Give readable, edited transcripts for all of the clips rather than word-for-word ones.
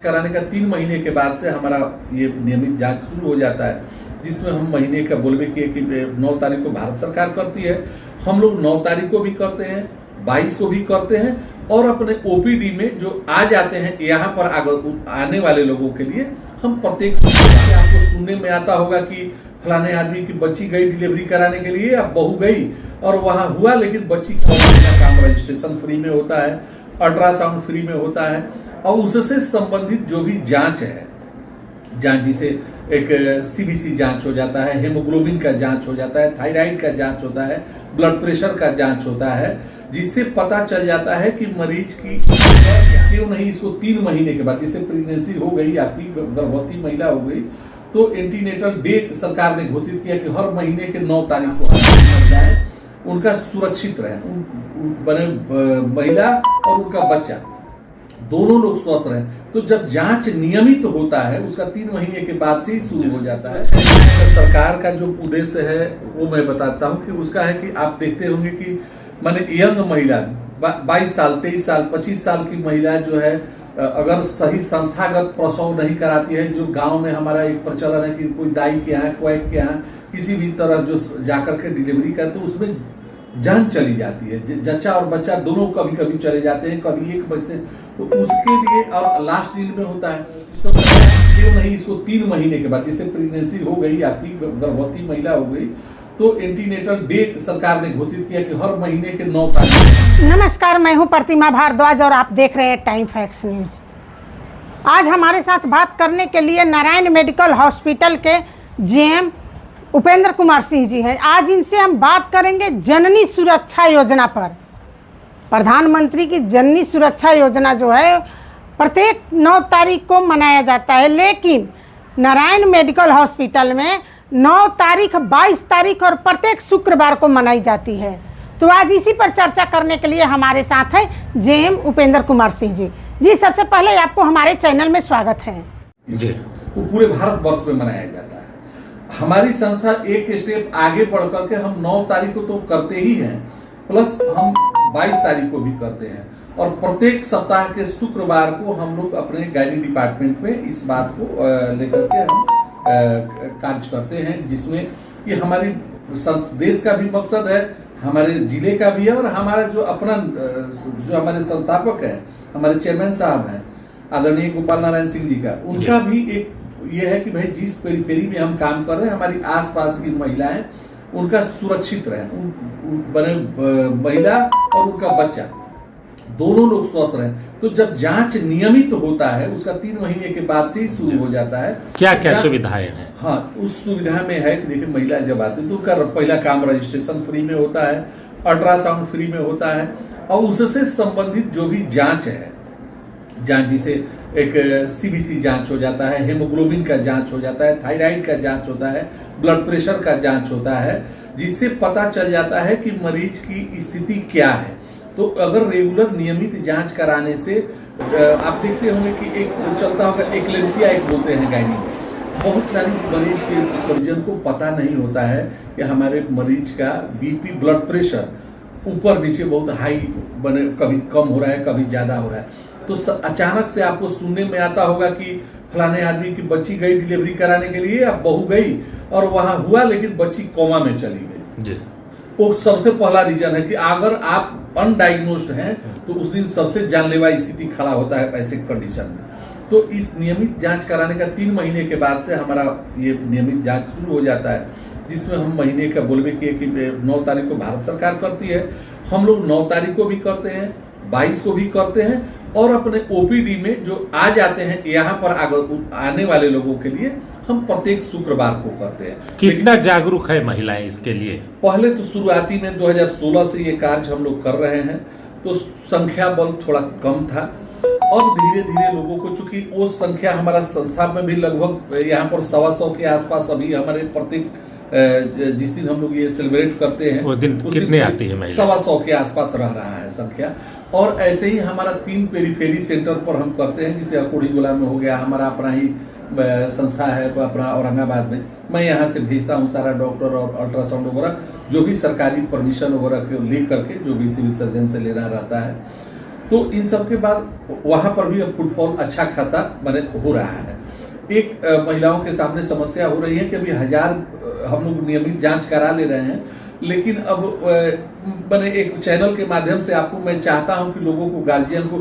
कराने का 3 महीने के बाद से हमारा ये नियमित जांच शुरू हो जाता है, जिसमें हम महीने का बोलवे किए कि 9 तारीख को भारत सरकार करती है, हम लोग 9 तारीख को भी करते हैं, 22 को भी करते हैं और अपने ओपीडी में जो आ जाते हैं यहाँ पर आने वाले लोगों के लिए हम प्रत्येक आपको सुनने में आता होगा कि फलाने आदमी की बच्ची गई डिलीवरी कराने के लिए, अब बहू गई और वहां हुआ, लेकिन बच्ची का काम रजिस्ट्रेशन फ्री में होता है, अल्ट्रासाउंड फ्री में होता है और उससे संबंधित जो भी जांच है, जांच जिसे एक सीबीसी जांच हो जाता है, हेमोग्लोबिन का जांच हो जाता है, थायराइड का जांच होता है, ब्लड प्रेशर का जांच होता है, जिससे पता चल जाता है कि मरीज की क्यों नहीं इसको 3 महीने के बाद, जैसे प्रेगनेंसी हो गई, आपकी गर्भवती महिला हो गई, तो एंटीनेटल डे सरकार ने घोषित किया कि हर महीने के 9 तारीख को महिलाएं उनका सुरक्षित रहे, बने महिला और उनका बच्चा दोनों लोग स्वस्थ रहे। तो जब जांच नियमित होता है उसका 3 महीने के बाद से ही शुरू हो जाता है। सरकार का जो उद्देश्य है वो मैं बताता हूँ कि उसका है कि आप देखते होंगे कि माने यंग महिला 22 साल 23 साल 25 साल की महिला जो है, अगर सही संस्थागत प्रसव नहीं कराती है, जो गांव में हमारा एक प्रचलन है कि कोई दाई के यहाँ, कोई के यहाँ किसी भी तरह जो जाकर के डिलीवरी करते, उसमें जान चली जाती है, जच्चा और बच्चा दोनों कभी कभी चले जाते हैं, कभी एक बचते, तो उसके लिए अब लास्ट डील में होता है तो क्यों नहीं इसको 3 महीने के बाद, जैसे प्रेगनेंसी हो गई, आपकी गर्भवती महिला हो गई, तो एंटीनेटल डे सरकार ने घोषित किया कि हर महीने के 9 तारीख। नमस्कार, मैं हूं प्रतिमा भारद्वाज और आप देख रहे हैं टाइम फैक्ट्स न्यूज। आज हमारे साथ बात करने के लिए नारायण मेडिकल हॉस्पिटल के जीएम उपेंद्र कुमार सिंह जी हैं। आज इनसे हम बात करेंगे जननी सुरक्षा योजना पर। प्रधानमंत्री की जननी सुरक्षा योजना जो है प्रत्येक 9 तारीख को मनाया जाता है, लेकिन नारायण मेडिकल हॉस्पिटल में 9 तारीख, 22 तारीख और प्रत्येक शुक्रवार को मनाई जाती है। तो आज इसी पर चर्चा करने के लिए हमारे साथ है जेएम उपेंद्र कुमार सिंह जी। जी, सबसे पहले आपको हमारे चैनल में स्वागत है जी। वो पूरे भारत वर्ष में मनाया जाता है। हमारी संस्था एक स्टेप आगे बढ़ करके हम 9 तारीख को तो करते ही हैं, प्लस हम 22 तारीख को भी करते हैं और प्रत्येक सप्ताह के शुक्रवार को हम लोग अपने गायनी डिपार्टमेंट में इस बात को लेकर के हम कार्य करते हैं, जिसमें कि हमारी देश का भी मकसद है, हमारे जिले का भी है और हमारा जो अपना जो हमारे संस्थापक है, हमारे चेयरमैन साहब हैं आदरणीय गोपाल नारायण सिंह जी का, उनका भी एक ये है कि भाई जिस पेरीफेरी में हम काम कर रहे हैं, हमारी आसपास की महिलाएं उनका सुरक्षित रहे, बने महिला और उनका बच्चा दोनों लोग स्वस्थ रहे। तो जब जांच नियमित होता है उसका 3 महीने के बाद से ही शुरू हो जाता है। क्या क्या सुविधाएं हैं? हाँ, उस सुविधा में है कि देखिए महिला जब आती है तो उसका पहला काम रजिस्ट्रेशन फ्री में होता है, अल्ट्रासाउंड फ्री में होता है और उससे संबंधित जो भी जांच है, जांच जिसे एक सीबीसी जांच हो जाता है, हेमोग्लोबिन का जांच हो जाता है, थायराइड का जांच होता है, ब्लड प्रेशर का जांच होता है, जिससे पता चल जाता है कि मरीज की स्थिति क्या है। तो अगर रेगुलर नियमित जांच कराने से आप देखते होंगे कि एक चलता होगा एक्लेम्सिया एक बोलते हैं गायनी में, बहुत सारी मरीज के परिजन को पता नहीं होता है कि हमारे मरीज का बीपी ब्लड प्रेशर ऊपर नीचे बहुत हाई बने, कभी कम हो रहा है, कभी ज्यादा हो रहा है। तो अचानक से आपको सुनने में आता होगा कि फलाने आदमी की बच्ची गई डिलीवरी कराने के लिए, अब बहू गई और वहां हुआ, लेकिन बच्ची कोमा में चली गई जी। वो सबसे पहला रीजन है कि अगर आप अनडायग्नोस्ड हैं तो उस दिन सबसे जानलेवा स्थिति खड़ा होता है ऐसे कंडीशन में। तो इस नियमित जांच कराने का 3 महीने के बाद से हमारा ये नियमित जांच शुरू हो जाता है, जिसमें हम महीने का बोलवे किए कि 9 तारीख को भारत सरकार करती है, हम लोग 9 तारीख को भी करते हैं, 22 को भी करते हैं और अपने ओपीडी में जो आ जाते हैं यहाँ पर आने वाले लोगों के लिए हम प्रत्येक शुक्रवार को करते हैं। कितना जागरूक है महिलाएं इसके लिए? पहले तो शुरुआती में 2016 से ये कार्य हम लोग कर रहे हैं, तो संख्या बल थोड़ा कम था और धीरे धीरे लोगों को, चूंकि वो संख्या हमारा संस्था में भी लगभग यहाँ पर 125 के आसपास अभी हमारे प्रत्येक जिस दिन हम लोग ये सेलिब्रेट करते हैं उस दिन कितने आती है महिला? 125 के आसपास रह रहा है संख्या। और ऐसे ही हमारा 3 पेरीफेरी सेंटर पर हम करते हैं, जिसे अकोड़ीगोला में हो गया, हमारा अपना ही संस्था है अपना औरंगाबाद में, मैं यहाँ से भेजता हूँ सारा डॉक्टर और अल्ट्रासाउंड वगैरह जो भी सरकारी परमिशन वगैरह ले करके, जो भी सिविल सर्जन से लेना रहता है। तो इन सब के बाद वहाँ पर भी अब फुटफॉल अच्छा खासा बने हो रहा है। एक महिलाओं के सामने समस्या हो रही है कि अभी 1000 हम लोग नियमित जांच करा ले रहे हैं, लेकिन अब मैंने एक चैनल के माध्यम से आपको मैं चाहता हूं कि लोगों को, गार्जियन को,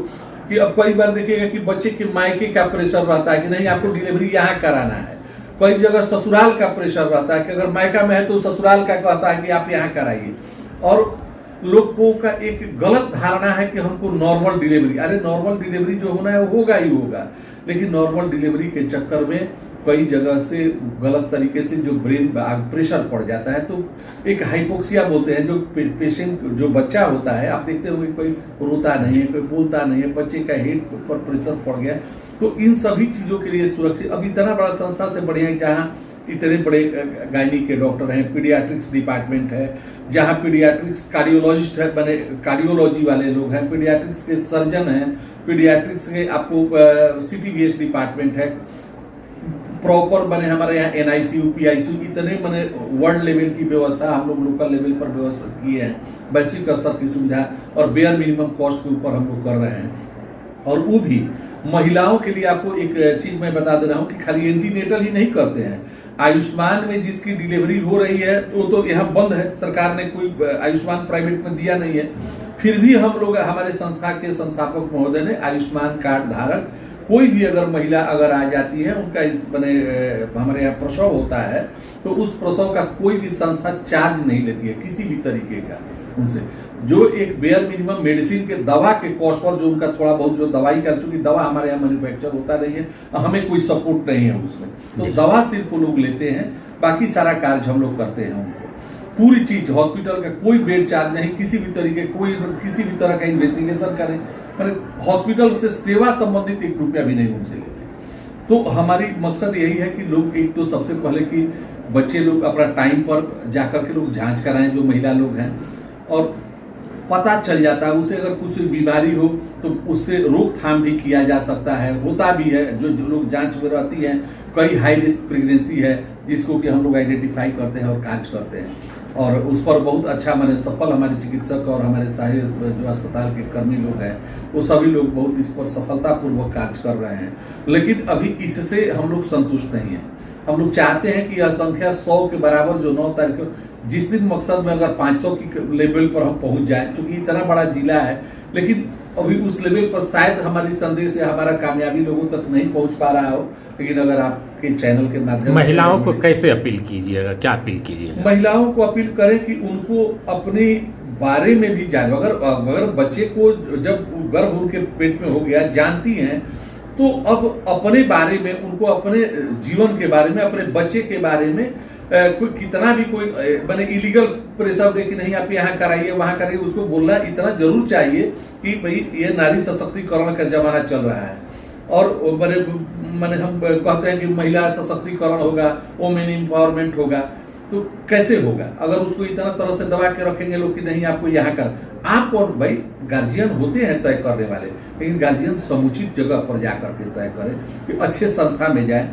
कि अब कई बार देखिएगा कि बच्चे के मायके का प्रेशर रहता है कि नहीं आपको डिलीवरी यहाँ कराना है। कई जगह ससुराल का प्रेशर रहता है कि अगर मायका में है तो ससुराल का कहता है कि आप यहाँ कराइए। और लोगों का एक गलत धारणा है कि हमको नॉर्मल डिलीवरी, अरे नॉर्मल डिलीवरी जो होना है वो होगा ही होगा, लेकिन नॉर्मल डिलीवरी के चक्कर में कई जगह से गलत तरीके से जो ब्रेन प्रेशर पड़ जाता है, तो एक हाइपोक्सिया बोलते हैं, जो पेशेंट जो बच्चा होता है, आप देखते होंगे कोई रोता नहीं है, कोई बोलता नहीं है, बच्चे का हेड पर प्रेशर पड़ गया। तो इन सभी चीज़ों के लिए सुरक्षित, अब इतना बड़ा संस्था से बढ़िया है जहाँ इतने बड़े गायनी के डॉक्टर हैं, पीडियाट्रिक्स डिपार्टमेंट है, जहाँ पीडियाट्रिक्स कार्डियोलॉजिस्ट है, बने कार्डियोलॉजी वाले लोग हैं, पीडियाट्रिक्स के सर्जन हैं, पीडियाट्रिक्स के आपको CTVS डिपार्टमेंट है, प्रॉपर बने हमारे यहाँ NICU PICU, इतने बने वर्ल्ड लेवल की व्यवस्था हम लोग लोकल लेवल पर व्यवस्था किए हैं, वैश्विक स्तर की सुविधा और बेयर मिनिमम कॉस्ट के ऊपर हम लोग कर रहे हैं। और वो भी महिलाओं के लिए आपको एक चीज मैं बता दे रहा हूँ कि खाली एंटीनेटल ही नहीं करते हैं, आयुष्मान में जिसकी डिलीवरी हो रही है वो तो यहाँ बंद है, सरकार ने कोई आयुष्मान प्राइवेट में दिया नहीं है, फिर भी हम लोग, हमारे संस्था के संस्थापक महोदय ने आयुष्मान कार्ड धारक कोई भी अगर महिला अगर आ जाती है, उनका इस बने हमारे यहाँ प्रसव होता है, तो उस प्रसव का कोई भी संस्था चार्ज नहीं लेती है किसी भी तरीके का उनसे। जो एक बेयर मिनिमम मेडिसिन के दवा के कॉस्ट पर जो उनका थोड़ा बहुत जो दवाई का, चूंकि दवा हमारे यहाँ मैन्युफैक्चर होता नहीं है, हमें कोई सपोर्ट नहीं है उसमें, तो दवा सिर्फ वो लोग लेते हैं, बाकी सारा कार्य हम लोग करते हैं उनको। पूरी चीज, हॉस्पिटल का कोई बेड चार्ज नहीं, किसी भी तरीके, कोई किसी भी तरह का इन्वेस्टिगेशन करें, मैंने हॉस्पिटल से सेवा संबंधित 1 रुपया भी नहीं उनसे लेते। तो हमारी मकसद यही है कि लोग, एक तो सबसे पहले कि बच्चे लोग अपना टाइम पर जाकर के लोग जांच कराएं, जो महिला लोग हैं, और पता चल जाता है उसे अगर कुछ बीमारी हो तो उससे रोकथाम भी किया जा सकता है, होता भी है। जो लोग जांच में रहती हैं, कई हाई रिस्क प्रेगनेंसी है जिसको कि हम लोग आइडेंटिफाई करते हैं और कार्य करते हैं, और उस पर बहुत अच्छा मैंने सफल हमारे चिकित्सक और हमारे सारे जो अस्पताल के कर्मी लोग हैं वो सभी लोग बहुत इस पर सफलतापूर्वक कार्य कर रहे हैं। लेकिन अभी इससे हम लोग संतुष्ट नहीं हैं, हम लोग चाहते हैं कि यह संख्या 100 के बराबर जो 9 तारीख को, जिस दिन मकसद में अगर 500 की लेवल पर हम पहुंच जाएं, क्योंकि इतना बड़ा जिला है, लेकिन अभी उस लेवल पर शायद हमारी संदेश से हमारा कामयाबी लोगों तक नहीं पहुंच पा रहा हो, लेकिन अगर आपके चैनल के माध्यम से महिलाओं को कैसे अपील कीजिएगा, क्या अपील कीजिएगा? महिलाओं को अपील करें कि उनको अपने बारे में भी जान, अगर बच्चे को जब गर्भ उनके पेट में हो गया जानती हैं, तो अब अपने बारे में, उनको अपने जीवन के बारे में, अपने बच्चे के बारे में कोई कितना भी कोई मैंने इलीगल प्रेशर दे कि नहीं आप यहाँ कराइए वहाँ कराइए, उसको बोलना इतना जरूर चाहिए कि भाई ये नारी सशक्तिकरण का जमाना चल रहा है, और मैंने हम कहते हैं कि महिला सशक्तिकरण होगा, वोमेन एम्पावरमेंट होगा, तो कैसे होगा अगर उसको इतना तरह से दबा के रखेंगे लोग कि नहीं आपको यहाँ कर। आप और भाई गार्जियन होते हैं तय करने वाले, लेकिन गार्जियन समुचित जगह पर जाकर के तय करें कि अच्छे संस्था में जाए,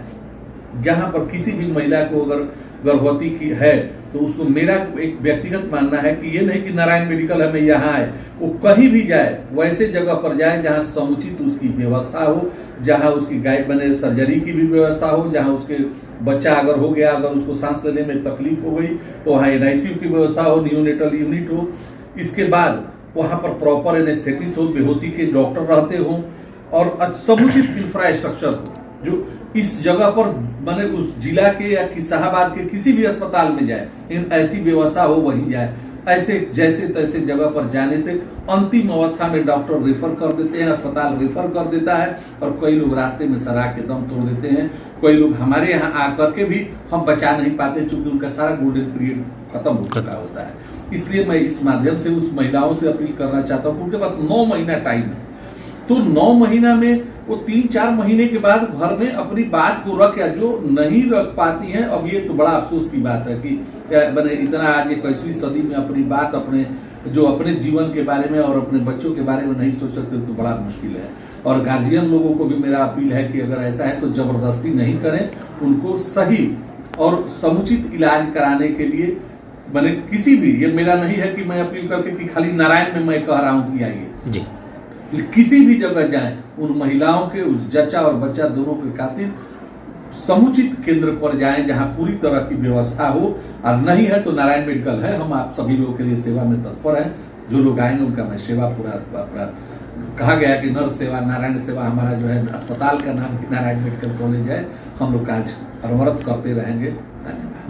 जहाँ पर किसी भी महिला को अगर गर्भवती की है तो उसको, मेरा एक व्यक्तिगत मानना है कि ये नहीं कि नारायण मेडिकल है मैं यहाँ आए, वो कहीं भी जाए वैसे जगह पर जाए जहाँ समुचित उसकी व्यवस्था हो, जहाँ उसकी गाय बने सर्जरी की भी व्यवस्था हो, जहाँ उसके बच्चा अगर हो गया, अगर उसको सांस लेने में तकलीफ हो गई तो वहाँ NICU की व्यवस्था हो, नियोनेटल यूनिट हो, इसके बाद वहाँ पर प्रॉपर एनेस्थेटिस्ट हो, बेहोशी के डॉक्टर रहते हों, और समुचित इंफ्रास्ट्रक्चर हो जो इस जगह पर माने उस जिला के या शाहबाद के किसी भी अस्पताल में जाए, इन ऐसी व्यवस्था हो वहीं जाए। ऐसे जैसे तैसे जगह पर जाने से अंतिम अवस्था में डॉक्टर रेफर कर देते हैं, अस्पताल रेफर कर देता है, और कई लोग रास्ते में सरा के दम तोड़ देते हैं। कई लोग हमारे यहाँ आकर के भी हम बचा नहीं पाते, चूंकि उनका सारा गोल्डन पीरियड खत्म हो चुका होता है। इसलिए मैं इस माध्यम से उस महिलाओं से अपील करना चाहता हूँ, उनके पास 9 महीना टाइम है, तो 9 महीना में वो 3-4 महीने के बाद घर में अपनी बात को रख, या जो नहीं रख पाती हैं, अब ये तो बड़ा अफसोस की बात है कि बने इतना आज 21वीं सदी में अपनी बात, अपने जो अपने जीवन के बारे में और अपने बच्चों के बारे में नहीं सोच सकते, तो बड़ा मुश्किल है। और गार्जियन लोगों को भी मेरा अपील है कि अगर ऐसा है तो जबरदस्ती नहीं करें, उनको सही और समुचित इलाज कराने के लिए बने किसी भी, ये मेरा नहीं है कि मैं अपील करके कि खाली नारायण में मैं कह रहा हूँ कि आइए जी, किसी भी जगह जाएं, उन महिलाओं के, उस जच्चा और बच्चा दोनों के खातिर समुचित केंद्र पर जाएं जहां पूरी तरह की व्यवस्था हो, और नहीं है तो नारायण मेडिकल है, हम आप सभी लोगों के लिए सेवा में तत्पर हैं। जो लोग आएंगे उनका मैं सेवा पूरा कहा गया है कि नर सेवा नारायण सेवा, हमारा जो है अस्पताल का नाम भी नारायण मेडिकल कॉलेज है, हम लोग आज अनवरत करते रहेंगे। धन्यवाद।